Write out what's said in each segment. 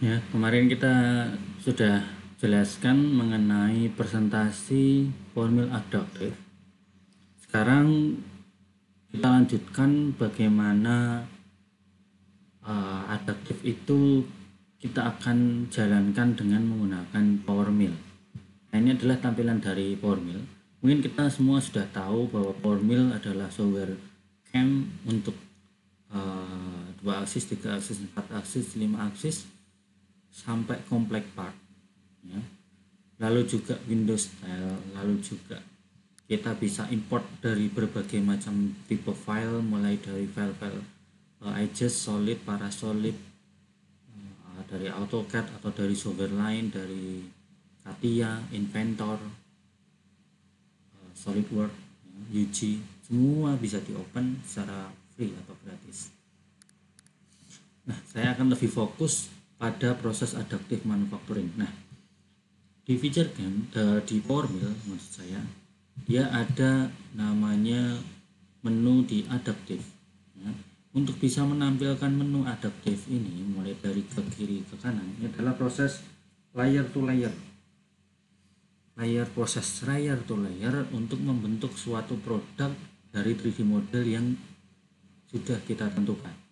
Ya, kemarin kita sudah jelaskan mengenai presentasi formil adaptif. Sekarang kita lanjutkan bagaimana adaptif itu kita akan jalankan dengan menggunakan Power Mill. Nah, ini adalah tampilan dari Power Mill. Mungkin kita semua sudah tahu bahwa Power Mill adalah software CAM untuk 2 aksis, 3 aksis, 4 aksis, 5 aksis sampai kompleks part ya. Lalu juga Windows Style, lalu juga kita bisa import dari berbagai macam tipe file, mulai dari file-file Aegis, Solid, Parasolid, dari AutoCAD atau dari software lain, dari CATIA, Inventor, SolidWorks, UG, semua bisa di open secara free atau gratis. Nah, saya akan lebih fokus pada proses adaptive manufacturing. Nah, di feature CAM, di Power Mill maksud saya, dia ada namanya menu di adaptive ya. Untuk bisa menampilkan menu adaptive ini, mulai dari ke kiri ke kanan, ini adalah proses layer to layer, proses layer to layer untuk membentuk suatu produk dari 3D model yang sudah kita tentukan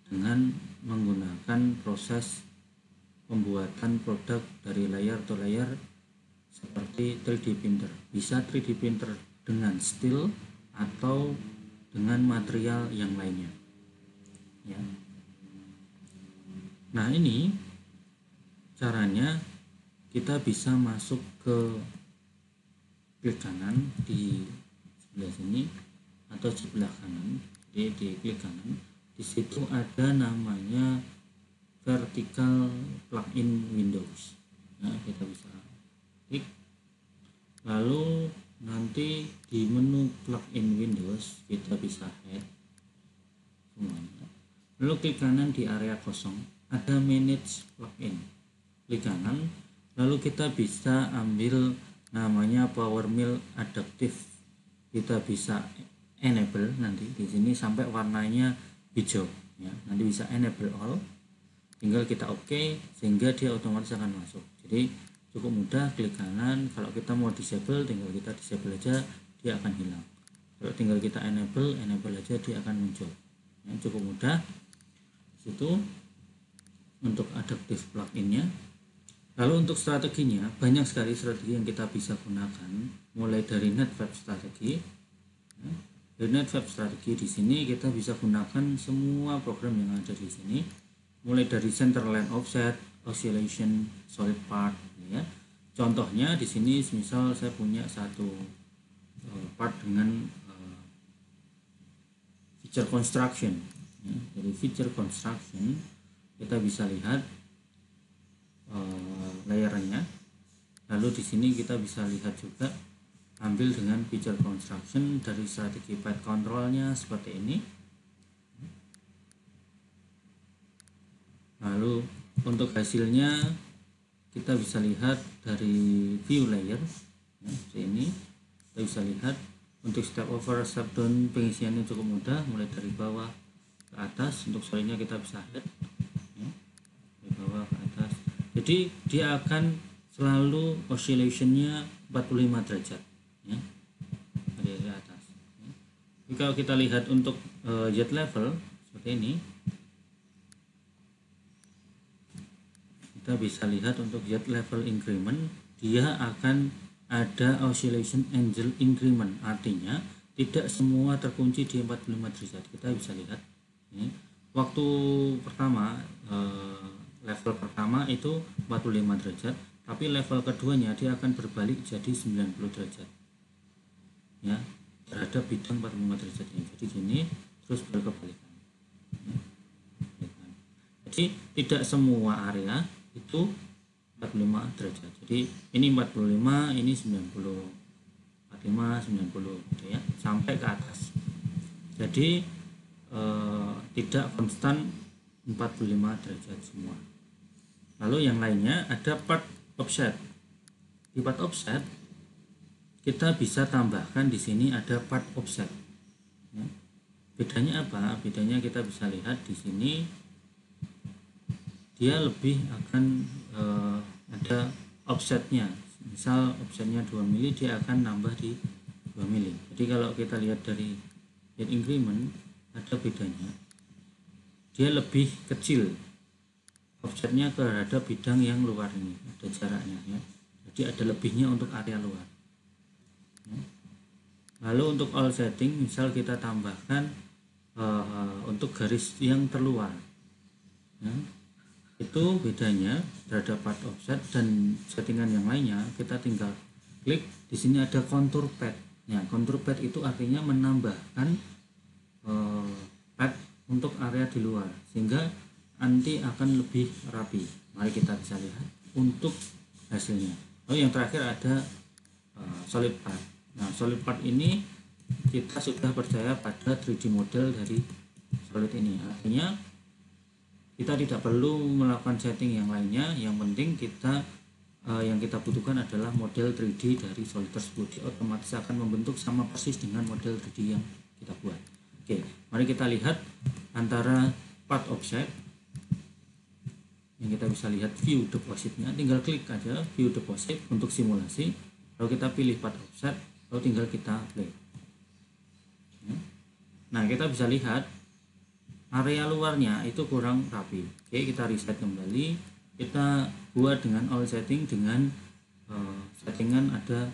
dengan menggunakan proses pembuatan produk dari layer to layer seperti 3D printer. Bisa 3D printer dengan steel atau dengan material yang lainnya ya. Nah, ini caranya kita bisa masuk ke klik kanan di sebelah sini atau sebelah kanan. Jadi di klik kanan, di situ ada namanya vertical plugin Windows. Nah, kita bisa klik, lalu nanti di menu plugin Windows kita bisa add semuanya. Lalu klik kanan di area kosong, ada manage plugin, klik kanan, lalu kita bisa ambil namanya Power Mill Adaptive. Kita bisa enable nanti di sini sampai warnanya hijau ya. Nanti bisa enable all, tinggal kita OK sehingga dia otomatis akan masuk. Jadi cukup mudah, klik kanan. Kalau kita mau disable, tinggal kita disable aja, dia akan hilang. Kalau tinggal kita enable aja, dia akan muncul ya, cukup mudah. Situ untuk adaptive pluginnya. Lalu untuk strateginya, banyak sekali strategi yang kita bisa gunakan, mulai dari net web strategi ya. Dari net web strategi di sini kita bisa gunakan semua program yang ada di sini, mulai dari center line offset, oscillation, solid part ya. Contohnya di sini misal saya punya satu part dengan feature construction ya. Dari feature construction kita bisa lihat layernya. Lalu di sini kita bisa lihat juga ambil dengan feature construction dari strategi path controlnya seperti ini. Lalu untuk hasilnya kita bisa lihat dari view layer ya, seperti ini. Kita bisa lihat untuk step over, step down, pengisiannya cukup mudah, mulai dari bawah ke atas. Untuk solidnya kita bisa lihat ya, dari bawah ke atas. Jadi dia akan selalu oscillationnya 45 derajat ya, dari atas ya. Jadi kalau kita lihat untuk Z level seperti ini, kita bisa lihat untuk Z level increment, dia akan ada oscillation angle increment, artinya tidak semua terkunci di 45 derajat. Kita bisa lihat ini waktu pertama, level pertama itu 45 derajat, tapi level keduanya dia akan berbalik jadi 90 derajat ya, terhadap bidang 45 derajat ini. Jadi gini terus berkebalikan ya. Jadi tidak semua area itu 45 derajat. Jadi ini 45, ini 90, 45, 90 gitu ya, sampai ke atas. Jadi tidak konstan 45 derajat semua. Lalu yang lainnya ada part offset. Di part offset kita bisa tambahkan di sini ada part offset ya. Bedanya apa? Bedanya kita bisa lihat di sini dia lebih akan ada offsetnya. Misal offsetnya 2 mili, dia akan nambah di 2 mili. Jadi kalau kita lihat dari head increment ada bedanya, dia lebih kecil offsetnya terhadap bidang yang luar ini, ada jaraknya ya. Jadi ada lebihnya untuk area luar ya. Lalu untuk all setting, misal kita tambahkan untuk garis yang terluar ya, itu bedanya terhadap part offset dan settingan yang lainnya. Kita tinggal klik di sini ada contour pad ya. Contour pad itu artinya menambahkan pad untuk area di luar sehingga nanti akan lebih rapi. Mari kita bisa lihat untuk hasilnya. Lalu yang terakhir ada solid part. Nah, solid part ini kita sudah percaya pada 3D model dari solid ini. Artinya kita tidak perlu melakukan setting yang lainnya. Yang penting kita yang kita butuhkan adalah model 3D dari solid tersebut. Dia otomatis akan membentuk sama persis dengan model 3D yang kita buat. Oke, mari kita lihat antara part offset yang kita bisa lihat view depositnya. Tinggal klik aja view deposit untuk simulasi, lalu kita pilih part offset, lalu tinggal kita play. Nah, kita bisa lihat area luarnya itu kurang rapi. Oke, kita reset kembali, kita buat dengan all setting dengan settingan ada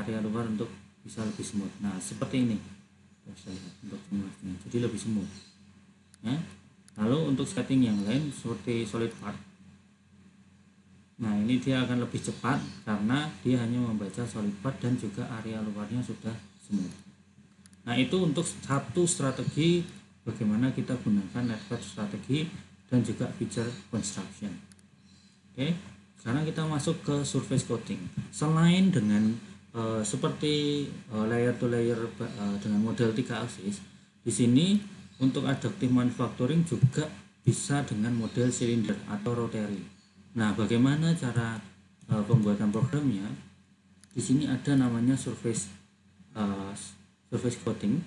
area luar untuk bisa lebih smooth. Nah, seperti ini kita bisa lihat untuk simulasinya, jadi lebih smooth ya. Lalu untuk setting yang lain seperti solid part, nah ini dia akan lebih cepat karena dia hanya membaca solid part dan juga area luarnya sudah smooth. Nah, itu untuk satu strategi bagaimana kita gunakan netpad strategi dan juga feature construction. Oke, sekarang kita masuk ke surface coating. Selain dengan seperti layer to layer dengan model 3 aksis, di sini untuk adaptive manufacturing juga bisa dengan model silinder atau rotary. Nah, bagaimana cara pembuatan programnya? Di sini ada namanya surface coating.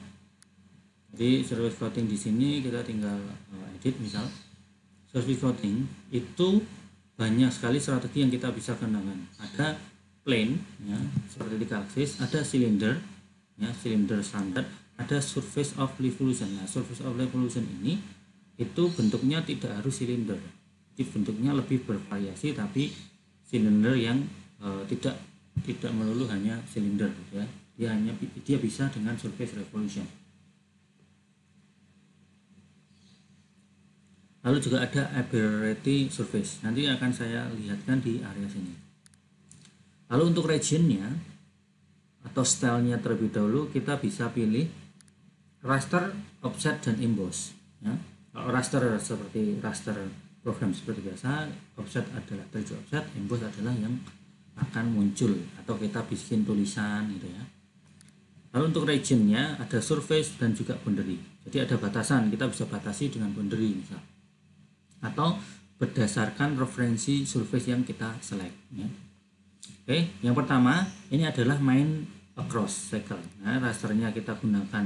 Jadi surface coating di sini kita tinggal edit, misal surface coating itu banyak sekali strategi yang kita bisa gunakan. Ada plane ya, seperti 3 aksis, ada silinder ya, silinder standar, ada surface of revolution. Nah, surface of revolution ini itu bentuknya tidak harus silinder, jadi bentuknya lebih bervariasi, tapi silinder yang tidak melulu hanya silinder ya. Dia bisa dengan surface revolution. Lalu juga ada aberrate surface, nanti akan saya lihatkan di area sini. Lalu untuk regionnya atau stylenya terlebih dahulu kita bisa pilih raster, offset, dan emboss ya. Kalau raster seperti raster program seperti biasa, offset adalah 3D offset, emboss adalah yang akan muncul atau kita bikin tulisan gitu ya. Lalu untuk regionnya ada surface dan juga boundary, jadi ada batasan, kita bisa batasi dengan boundary misal, atau berdasarkan referensi surface yang kita select ya. Oke, yang pertama ini adalah main across cycle. Nah, rasternya kita gunakan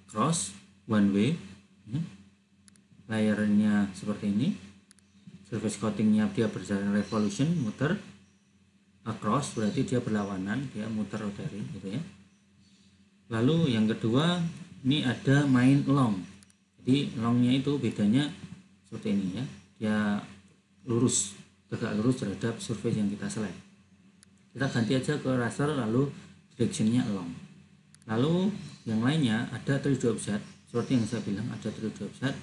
across one way ya. Layernya seperti ini, surface coatingnya dia berjalan revolution, muter. Across berarti dia berlawanan, dia muter rotary gitu ya. Lalu yang kedua ini ada main long, jadi longnya itu bedanya seperti ini ya, dia lurus, tegak lurus terhadap surface yang kita select. Kita ganti aja ke raster, lalu directionnya long. Lalu yang lainnya ada 3D offset, seperti yang saya bilang ada 3D offset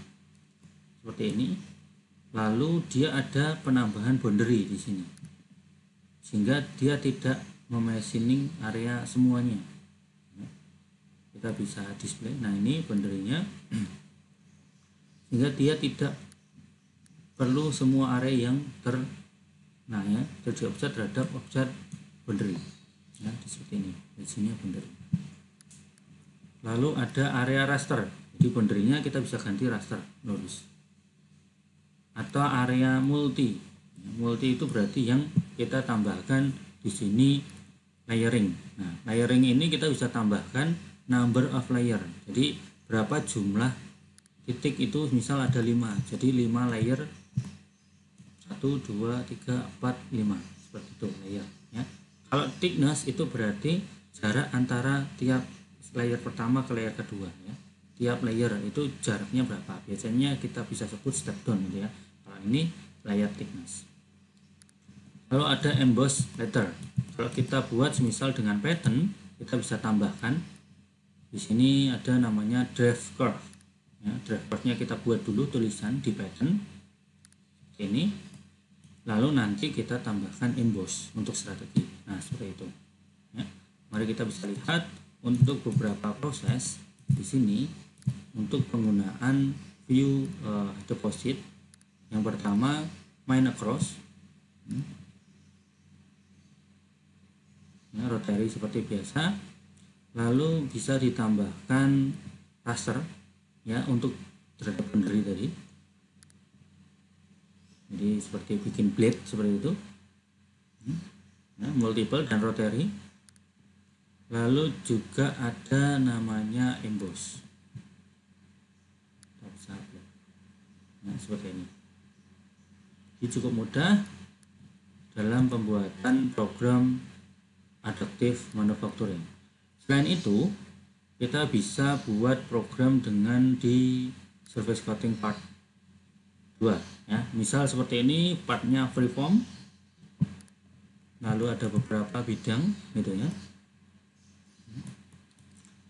seperti ini. Lalu dia ada penambahan boundary di sini, sehingga dia tidak memachining area semuanya. Kita bisa display. Nah, ini boundary-nya sehingga dia tidak perlu semua area yang nah ya, 3D offset terhadap objek boundary ya, seperti ini. Di sini boundary. Lalu ada area raster, jadi boundary-nya kita bisa ganti raster lurus. Atau area multi. Multi itu berarti yang kita tambahkan di sini layering. Nah, layering ini kita bisa tambahkan number of layer. Jadi berapa jumlah titik itu, misal ada 5. Jadi 5 layer 1 2 3 4 5 seperti itu layer ya. Kalau thickness itu berarti jarak antara tiap layer pertama ke layer kedua ya. Tiap layer itu jaraknya berapa, biasanya kita bisa sebut step down gitu ya. Kalau ini layer thickness. Lalu ada emboss letter. Kalau kita buat misal dengan pattern, kita bisa tambahkan di sini ada namanya draft curve ya. Draft curve-nya kita buat dulu tulisan di pattern ini, lalu nanti kita tambahkan emboss untuk strategi. Nah seperti itu ya. Mari kita bisa lihat untuk beberapa proses di sini untuk penggunaan view deposit. Yang pertama main across ya, rotary seperti biasa, lalu bisa ditambahkan raster ya untuk terhadap boundary tadi. Jadi seperti bikin blade seperti itu ya, multiple dan rotary. Lalu juga ada namanya emboss. Nah, seperti ini. Ini cukup mudah dalam pembuatan program adaptive manufacturing. Selain itu, kita bisa buat program dengan di surface coating part 2 ya. Misal seperti ini, partnya freeform, lalu ada beberapa bidang gitu ya.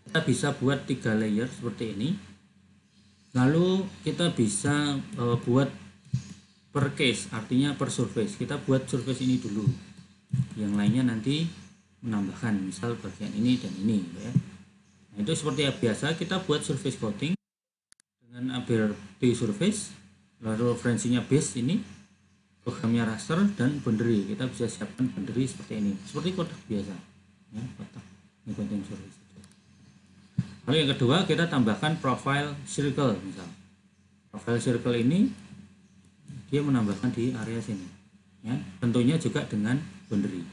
Kita bisa buat 3 layer seperti ini. Lalu kita bisa buat per case, artinya per surface. Kita buat surface ini dulu, yang lainnya nanti menambahkan, misal bagian ini dan ini ya. Nah, itu seperti biasa kita buat surface coating dengan ABRT surface, lalu referensinya base ini, programnya raster dan boundary. Kita bisa siapkan boundary seperti ini, seperti kotak biasa ya, kotak ini coating surface. Lalu yang kedua kita tambahkan profile circle. Misal profile circle ini dia menambahkan di area sini ya, tentunya juga dengan boundary.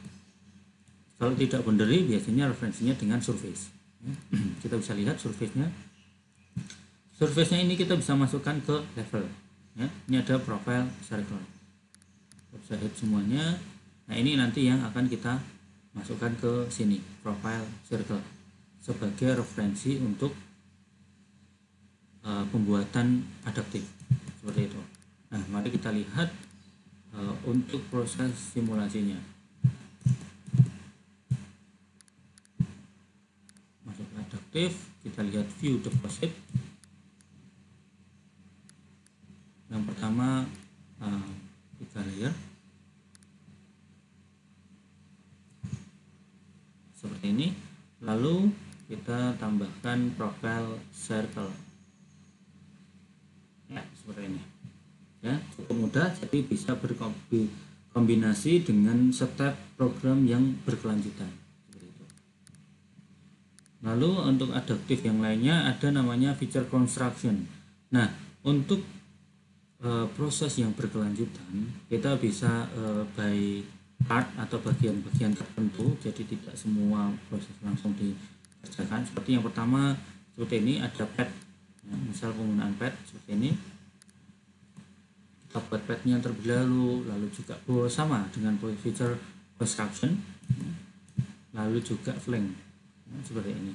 Kalau tidak boundary biasanya referensinya dengan surface ya. Kita bisa lihat surface-nya ini kita bisa masukkan ke level ya. Ini ada profile circle, kita bisa lihat semuanya. Nah ini nanti yang akan kita masukkan ke sini, profile circle, sebagai referensi untuk pembuatan adaptif seperti itu. Nah mari kita lihat untuk proses simulasinya. Masuk ke adaptif, kita lihat view deposit. Yang pertama 3 layer seperti ini, lalu kita tambahkan profile circle ya, seperti ini ya. Cukup mudah, jadi bisa berkombinasi dengan step program yang berkelanjutan seperti itu. Lalu untuk adaptif yang lainnya ada namanya feature construction. Nah untuk proses yang berkelanjutan kita bisa by part atau bagian-bagian tertentu, jadi tidak semua proses langsung dikerjakan. Seperti yang pertama seperti ini ada pad ya, misal penggunaan pad seperti ini, kita buat padnya terlebih dahulu, lalu juga sama dengan feature construction ya, lalu juga flank ya, seperti ini.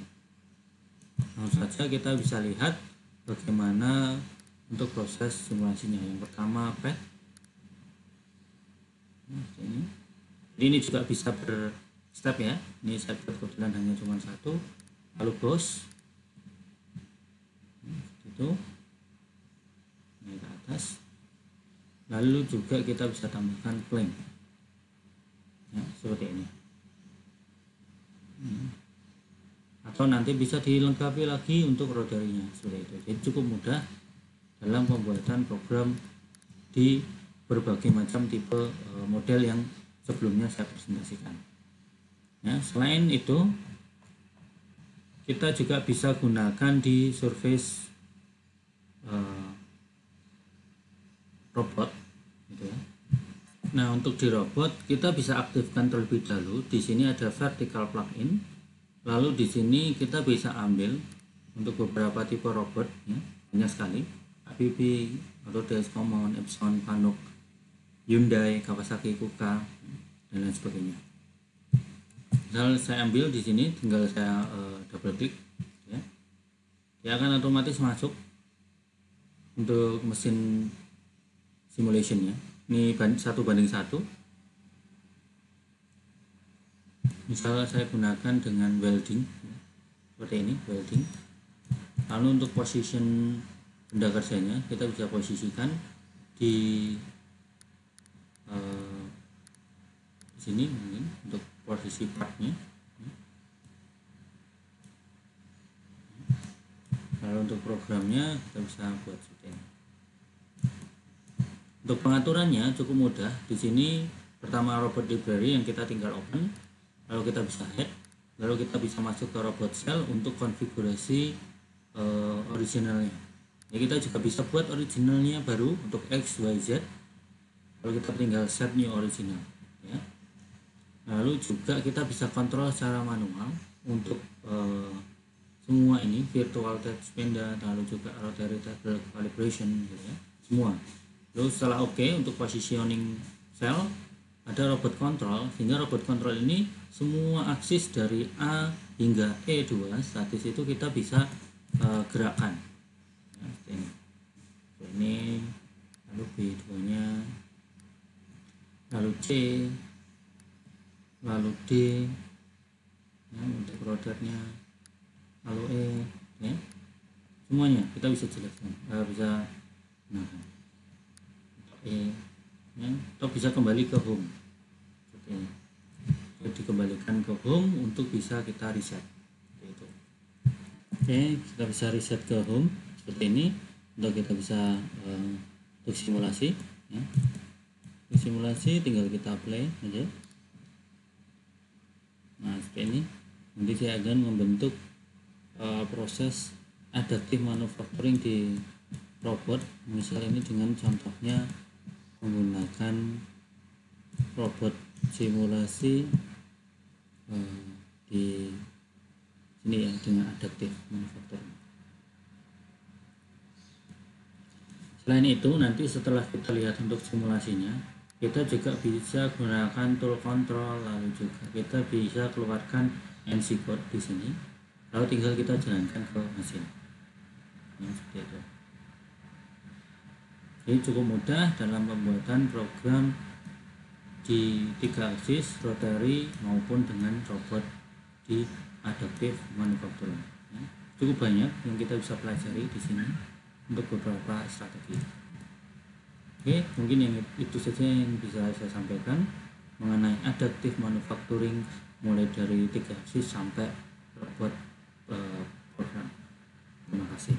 Langsung saja kita bisa lihat bagaimana untuk proses simulasinya. Yang pertama pad nah, ini juga bisa berstep ya. Ini saya buat kebetulan hanya cuma 1, lalu boss itu naik ke atas, lalu juga kita bisa tambahkan plank ya, seperti ini atau nanti bisa dilengkapi lagi untuk rodarinya seperti itu. Jadi cukup mudah dalam pembuatan program di berbagai macam tipe model yang sebelumnya saya presentasikan ya. Selain itu kita juga bisa gunakan di surface robot gitu ya. Nah untuk di robot kita bisa aktifkan terlebih dahulu. Di sini ada vertical plugin, lalu di sini kita bisa ambil untuk beberapa tipe robot ya, banyak sekali, ABB, Autodesk Common, Epson, Fanuc, Hyundai, Kawasaki, Kuka, dan lain sebagainya. Misal saya ambil di sini, tinggal saya double klik, ya, dia akan otomatis masuk untuk mesin simulationnya. Ini 1:1. Misal saya gunakan dengan welding, ya, seperti ini, welding. Lalu untuk position benda kerjanya kita bisa posisikan di sini mungkin untuk posisi partnya. Lalu untuk programnya kita bisa buat seperti ini. Untuk pengaturannya cukup mudah. Di sini pertama robot library yang kita tinggal open, lalu kita bisa add, lalu kita bisa masuk ke robot cell untuk konfigurasi originalnya. Ya, kita juga bisa buat originalnya baru untuk X, Y, Z. Lalu kita tinggal set new original, ya. Lalu juga kita bisa kontrol secara manual untuk semua ini, virtual text pendant, lalu juga rotary table calibration, gitu ya, semua. Lalu setelah oke, untuk positioning cell ada robot control, sehingga robot control ini semua aksis dari A hingga E2 statis itu kita bisa gerakkan, ya, ini, lalu B2 nya, lalu C, lalu D, ya, untuk rodarnya, lalu E, ya, semuanya kita bisa jelaskan, bisa gunakan E, ya, atau bisa kembali ke home seperti ini. Jadi dikembalikan ke home untuk bisa kita reset seperti itu. Oke, kita bisa reset ke home seperti ini untuk kita bisa untuk simulasi, ya. Untuk simulasi tinggal kita play aja. Nah seperti ini, nanti saya akan membentuk proses adaptive manufacturing di robot. Misal ini dengan contohnya menggunakan robot simulasi di sini, ya, dengan adaptive manufacturing. Selain itu, nanti setelah kita lihat untuk simulasinya, kita juga bisa gunakan tool control, lalu juga kita bisa keluarkan NC code di sini, lalu tinggal kita jalankan ke mesin. Seperti itu. Ini cukup mudah dalam pembuatan program di 3 aksis, rotary maupun dengan robot di adaptive manufacturing. Ya, cukup banyak yang kita bisa pelajari di sini untuk beberapa strategi. Oke, mungkin yang itu saja yang bisa saya sampaikan mengenai adaptive manufacturing, mulai dari 3 aksis sampai robot program. Terima kasih.